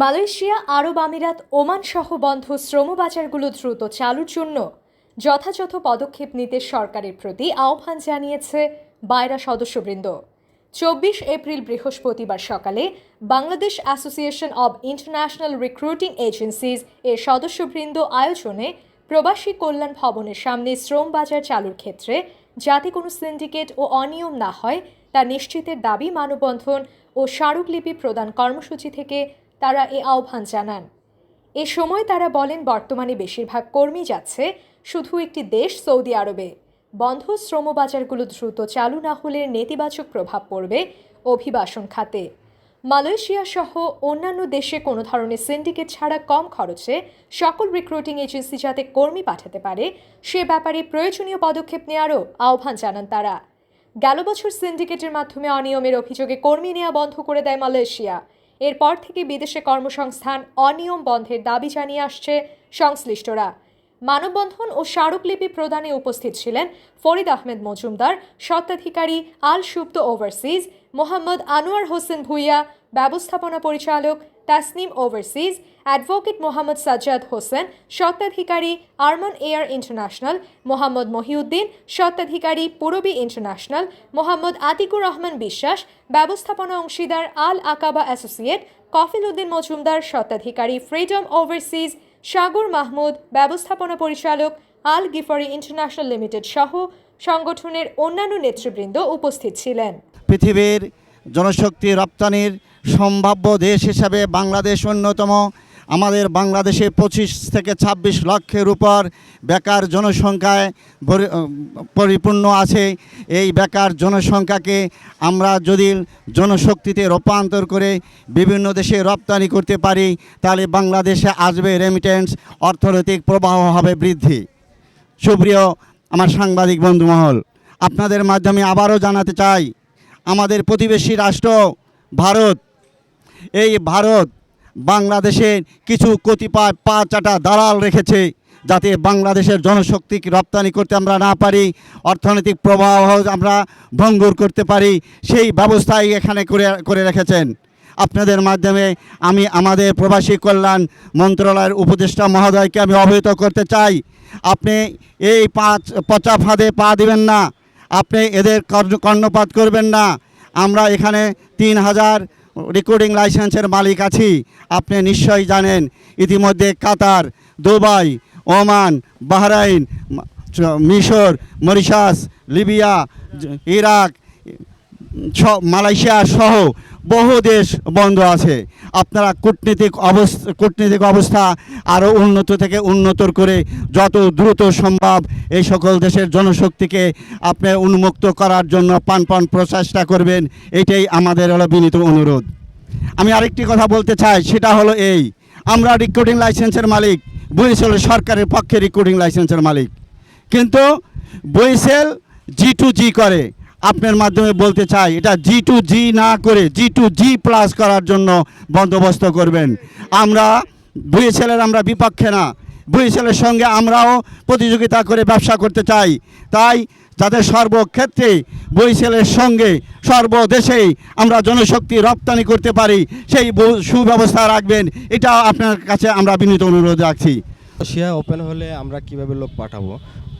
Malaysia, আরব আমিরাত, Oman সহ বন্ধ শ্রমবাজারগুলো দ্রুত চালুর জন্য যথাযথ পদক্ষেপ নিতে সরকারের প্রতি আহ্বান জানিয়েছে বায়রা সদস্যবৃন্দ। 24 এপ্রিল বৃহস্পতিবার সকালে Bangladesh association of international recruiting agencies এর সদস্যবৃন্দ আয়োজনে প্রবাসী কল্যাণ ভবনের সামনে শ্রম বাজার চালুর ক্ষেত্রে যাতে কোনো সিন্ডিকেট ও অনিয়ম না হয় তা নিশ্চিতের দাবি মানববন্ধন ও স্মারকলিপি প্রদান কর্মসূচি থেকে তারা এ আহ্বান জানান। এ সময় তারা বলেন, বর্তমানে বেশিরভাগ কর্মী যাচ্ছে শুধু একটি দেশ সৌদি আরবে। বন্ধ শ্রমবাজারগুলো দ্রুত চালু না হলে নেতিবাচক প্রভাব পড়বে অভিবাসন খাতে। মালয়েশিয়া সহ অন্যান্য দেশে কোনো ধরনের সিন্ডিকেট ছাড়া কম খরচে সকল রিক্রুটিং এজেন্সি যাতে কর্মী পাঠাতে পারে সে ব্যাপারে প্রয়োজনীয় পদক্ষেপ নেওয়ারও আহ্বান জানান তারা। গেল বছর সিন্ডিকেটের মাধ্যমে অনিয়মের অভিযোগে কর্মী নেওয়া বন্ধ করে দেয় মালয়েশিয়া। এরপর থেকে বিদেশে কর্মসংস্থান অনিয়ম বন্ধের দাবি জানিয়ে আসছে সংশ্লিষ্টরা। মানববন্ধন ও স্মারকলিপি প্রদানে উপস্থিত ছিলেন ফরিদ আহমেদ মজুমদার, স্বত্বাধিকারী আল সুপ্ত ওভারসিজ, মোহাম্মদ আনোয়ার হোসেন ভুইয়া, ব্যবস্থাপনা পরিচালক তাসনিম ওভারসিজ, অ্যাডভোকেট মোহাম্মদ সাজ্জাদ হোসেন, স্বত্বাধিকারী আরমান এয়ার ইন্টারন্যাশনাল, মোহাম্মদ মহিউদ্দিন, স্বত্বাধিকারী পুরবী ইন্টারন্যাশনাল, মোহাম্মদ আতিকুর রহমান বিশ্বাস, ব্যবস্থাপনা অংশীদার আল আকাবা অ্যাসোসিয়েট, কফিল উদ্দিন মজুমদার, স্বত্বাধিকারী ফ্রিডম ওভারসিজ, সাগর মাহমুদ, ব্যবস্থাপনা পরিচালক আল গিফারি ইন্টারন্যাশনাল লিমিটেড সহ সংগঠনের অন্যান্য নেতৃবৃন্দ উপস্থিত ছিলেন। পৃথিবীর জনশক্তি রপ্তানির সম্ভাব্য দেশ হিসাবে বাংলাদেশ অন্যতম। আমাদের বাংলাদেশে 25 থেকে 26 লক্ষের উপর বেকার জনসংখ্যায় পরিপূর্ণ আছে। এই বেকার জনসংখ্যাকে আমরা যদি জনশক্তিতে রূপান্তর করে বিভিন্ন দেশে রপ্তানি করতে পারি তাহলে বাংলাদেশে আসবে রেমিটেন্স, অর্থনৈতিক প্রবাহ হবে বৃদ্ধি। সুপ্রিয় আমার সাংবাদিক বন্ধুমহল, আপনাদের মাধ্যমে আবারও জানাতে চাই, আমাদের প্রতিবেশী রাষ্ট্র ভারত, এই ভারত বাংলাদেশের কিছু কতিপয় পা চাটা দালাল রেখেছে যাতে বাংলাদেশের জনশক্তিকে রপ্তানি করতে আমরা না পারি, অর্থনৈতিক প্রবাহ আমরা ভঙ্গুর করতে পারি, সেই ব্যবস্থাই এখানে করে রেখেছেন। আপনাদের মাধ্যমে আমি আমাদের প্রবাসী কল্যাণ মন্ত্রণালয়ের উপদেষ্টা মহোদয়কে আমি অবহিত করতে চাই, আপনি এই পচা ফাঁদে পা দিবেন না, আপনি এদের কর্ণপাত করবেন না। আমরা এখানে 3000 রেকর্ডিং লাইসেন্সের মালিক আছি। আপনি নিশ্চয়ই জানেন ইতিমধ্যে কাতার, দুবাই, ওমান, বাহরাইন, মিশর, মরিশাস, লিবিয়া, ইরাক, মালয়েশিয়া সহ বহু দেশ বন্ধ আছে। আপনারা কূটনীতিক অবস্থা আরও উন্নত থেকে উন্নতর করে যত দ্রুত সম্ভব এই সকল দেশের জনশক্তিকে আপনি উন্মুক্ত করার জন্য প্রাণপণ প্রচেষ্টা করবেন, এটাই আমাদের হলো বিনীত অনুরোধ। আমি আরেকটি কথা বলতে চাই, সেটা হলো এই, আমরা রিক্রুটিং লাইসেন্সের মালিক, বরিশাল সরকারের পক্ষে রিক্রুটিং লাইসেন্সের মালিক, কিন্তু বরিশাল G2G করে। আপনার মাধ্যমে বলতে চাই, এটা G2G না করে G2G+ করার জন্য বন্দোবস্ত করবেন। আমরা বরিশালের আমরা বিপক্ষে না, বরিশালের সঙ্গে আমরাও প্রতিযোগিতা করে ব্যবসা করতে চাই। তাই যাতে সর্বক্ষেত্রে বরিশালের সঙ্গে সর্বদেশেই আমরা জনশক্তি রপ্তানি করতে পারি সেই সুব্যবস্থা রাখবেন, এটা আপনার কাছে আমরা বিনীত অনুরোধ রাখছি। রাশিয়া ওপেন হলে আমরা কিভাবে লোক পাঠাবো,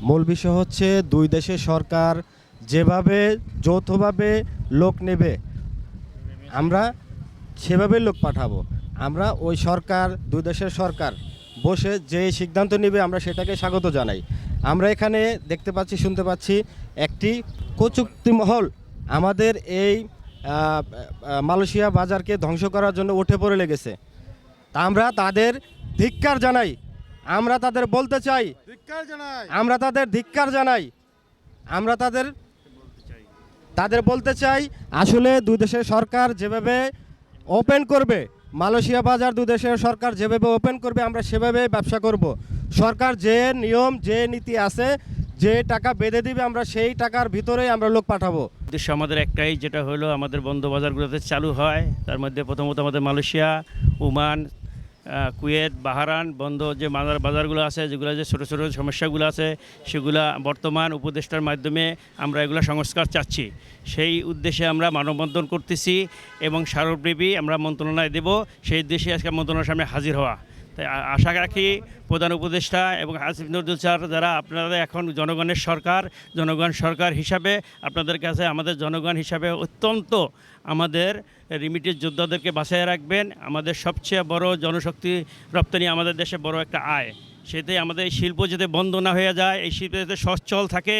মূল বিষয় হচ্ছে দুই দেশের সরকার যেভাবে যৌথভাবে লোক নেবে আমরা সেভাবে লোক পাঠাবো। আমরা ওই সরকার, দুই দেশের সরকার বসে যে সিদ্ধান্ত নেবে আমরা সেটাকে স্বাগত জানাই। আমরা এখানে দেখতে পাচ্ছি, শুনতে পাচ্ছি একটি কচুক্তি মহল আমাদের এই মালয়েশিয়া বাজারকে ধ্বংস করার জন্য উঠে পড়ে লেগেছে। তা আমরা তাদের ধিক্কার জানাই, আমরা তাদের বলতে চাই, আমরা তাদের ধিক্কার জানাই, আমরা তাদের বলতে চাই, আসলে দুই দেশের সরকার যেভাবে ওপেন করবে মালয়েশিয়া বাজার, দুই দেশের সরকার যেভাবে ওপেন করবে আমরা সেভাবে ব্যবসা করব। সরকার যে নিয়ম, যে নীতি আছে, যে টাকা বেঁধে দিবে আমরা সেই টাকার ভিতরেই আমরা লোক পাঠাবো। উদ্দেশ্য আমাদের একটাই, যেটা হলো আমাদের বন্ধ বাজারগুলোতে চালু হয়। তার মধ্যে প্রথমত আমাদের মালয়েশিয়া, ওমান, কুয়েত বাহারান বন্ধ যে বাজারগুলো আছে, যেগুলো যে ছোটো ছোটো সমস্যাগুলো আছে, সেগুলা বর্তমান উপদেষ্টার মাধ্যমে আমরা এগুলো সংস্কার চাচ্ছি। সেই উদ্দেশ্যে আমরা মানববন্ধন করতেছি এবং স্মারকলিপি আমরা মন্ত্রণালয়ে দেব। সেই উদ্দেশ্যে আজকে মন্ত্রণালয়ের সামনে হাজির হওয়া। তাই আশা রাখি প্রধান উপদেষ্টা এবং আসিফ নজরুল স্যার, যারা আপনারা এখন জনগণের সরকার, জনগণ সরকার হিসাবে আপনাদের কাছে আমাদের জনগণ হিসাবে অত্যন্ত আমাদের রিমিটেড যোদ্ধাদেরকে বাঁচিয়ে রাখবেন। আমাদের সবচেয়ে বড় জনশক্তি রপ্তানি আমাদের দেশে বড় একটা আয়, সেটাই আমাদের এই শিল্প যাতে বন্ধ না হয়ে যায়, এই শিল্প যাতে সচ্ছল থাকে,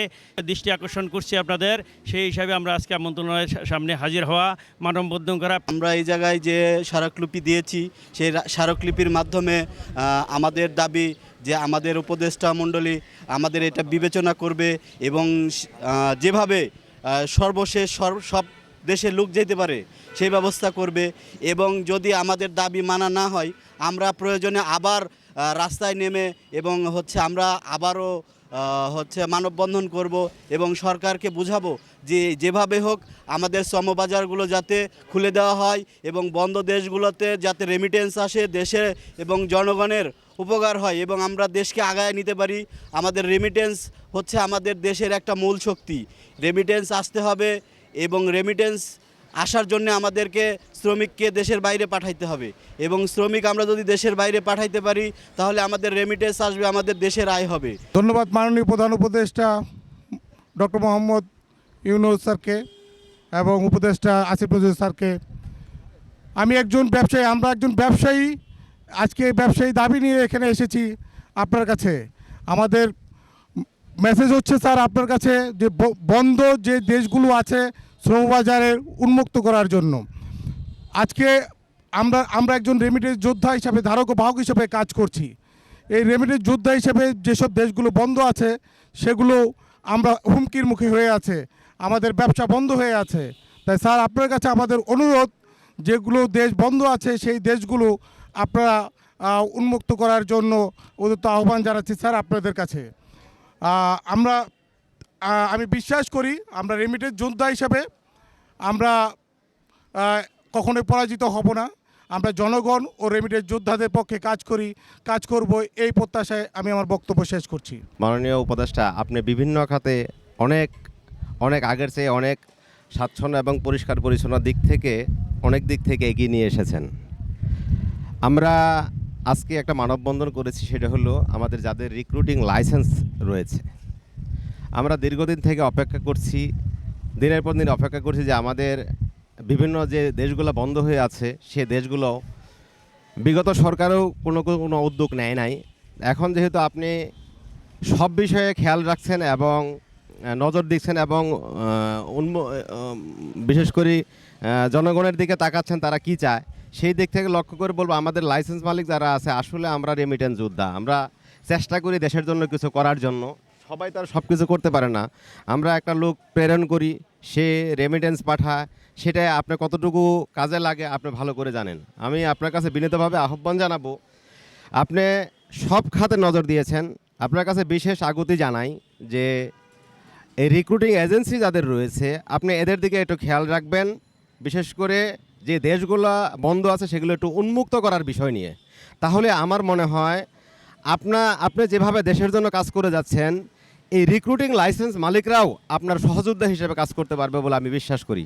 দৃষ্টি আকর্ষণ করছি আপনাদের। সেই হিসাবে আমরা আজকে মন্ত্রণালয়ের সামনে হাজির হওয়া, মানববন্ধন করা। আমরা এই জায়গায় যে স্মারকলিপি দিয়েছি, সেই স্মারকলিপির মাধ্যমে আমাদের দাবি যে আমাদের উপদেষ্টা মণ্ডলী আমাদের এটা বিবেচনা করবে এবং যেভাবে সর্বশেষ সব দেশের লোক যেতে পারে সেই ব্যবস্থা করবে। এবং যদি আমাদের দাবি মানা না হয়, আমরা প্রয়োজনে আবার রাস্তায় নেমে এবং আমরা আবারও মানববন্ধন করব এবং সরকারকে বুঝাবো যে যেভাবে হোক আমাদের শ্রমবাজারগুলো যাতে খুলে দেওয়া হয় এবং বন্ধ দেশগুলোতে যাতে রেমিটেন্স আসে দেশে এবং জনগণের উপকার হয় এবং আমরা দেশকে আগায় নিতে পারি। আমাদের রেমিটেন্স আমাদের দেশের একটা মূল শক্তি। রেমিটেন্স আসতে হবে এবং রেমিটেন্স আসার জন্য আমাদেরকে শ্রমিককে দেশের বাইরে পাঠাইতে হবে এবং শ্রমিক আমরা যদি দেশের বাইরে পাঠাইতে পারি তাহলে আমাদের রেমিটেন্স আসবে, আমাদের দেশের আয় হবে। ধন্যবাদ মাননীয় প্রধান উপদেষ্টা ডক্টর মোহাম্মদ ইউনূস স্যারকে এবং উপদেষ্টা আসিফ নজরুল স্যারকে। আমি একজন ব্যবসায়ী, আমরা একজন ব্যবসায়ী, আজকে ব্যবসায়ী দাবি নিয়ে এখানে এসেছি আপনার কাছে। আমাদের মেসেজ হচ্ছে স্যার আপনার কাছে যে বন্ধ যে দেশগুলো আছে শ্রমবাজারের উন্মুক্ত করার জন্য আজকে আমরা একজন রেমিটেন্স যোদ্ধা হিসাবে, ধারক ও বাহক হিসাবে কাজ করছি। এই রেমিটেন্স যোদ্ধা হিসেবে যেসব দেশগুলো বন্ধ আছে সেগুলো আমরা হুমকির মুখে হয়ে আছে, আমাদের ব্যবসা বন্ধ হয়ে আছে। তাই স্যার আপনার কাছে আমাদের অনুরোধ, যেগুলো দেশ বন্ধ আছে সেই দেশগুলো আপনারা উন্মুক্ত করার জন্য উদ্যত আহ্বান জানাচ্ছি স্যার আপনাদের কাছে। আমি বিশ্বাস করি আমরা রেমিটেন্স যোদ্ধা হিসাবে আমরা কখনোই পরাজিত হব না। আমরা জনগণ ও রেমিটেন্স যোদ্ধাদের পক্ষে কাজ করব, এই প্রত্যাশায় আমি আমার বক্তব্য শেষ করছি। মাননীয় উপদেষ্টা, আপনি বিভিন্ন খাতে অনেক আগের চেয়ে অনেক স্বাচ্ছন্দ্য এবং পরিষ্কার পরিচ্ছন্নতার অনেক দিক থেকে এগিয়ে নিয়ে এসেছেন। আমরা আজকে একটা মানববন্ধন করেছি, সেটা হলো আমাদের যাদের রিক্রুটিং লাইসেন্স রয়েছে। আমরা দীর্ঘদিন থেকে অপেক্ষা করছি, দিনের পর দিন অপেক্ষা করছি যে আমাদের বিভিন্ন যে দেশগুলো বন্ধ হয়ে আছে সে দেশগুলো বিগত সরকারও কোনো উদ্যোগ নেয় নাই। এখন যেহেতু আপনি সব বিষয়ে খেয়াল রাখছেন এবং নজর দিচ্ছেন এবং বিশেষ করে জনগণের দিকে তাকাচ্ছেন তারা কি চায়, সেই দিক থেকে লক্ষ্য করে বলবো আমাদের লাইসেন্স মালিক যারা আছে, আসলে আমরা রেমিটেন্স যোদ্ধা। আমরা চেষ্টা করি দেশের জন্য কিছু করার জন্য। সবাই তো আর সব কিছু করতে পারে না। আমরা একটা লোক প্রেরণ করি, সে রেমিটেন্স পাঠায়, সেটা আপনার কতটুকু কাজে লাগে আপনি ভালো করে জানেন। আমি আপনার কাছে বিনীতভাবে আহ্বান জানাবো, আপনি সব খাতে নজর দিয়েছেন, আপনার কাছে বিশেষ আকুতি জানাই যে এই রিক্রুটিং এজেন্সি যাদের রয়েছে আপনি এদের দিকে একটু খেয়াল রাখবেন, বিশেষ করে যে দেশগুলো বন্ধ আছে সেগুলো একটু উন্মুক্ত করার বিষয় নিয়ে। তাহলে আমার মনে হয় আপনি যেভাবে দেশের জন্য কাজ করে যাচ্ছেন, এই রিক্রুটিং লাইসেন্স মালিকরাও আপনার সহযোদ্ধা হিসেবে কাজ করতে পারবে বলে আমি বিশ্বাস করি।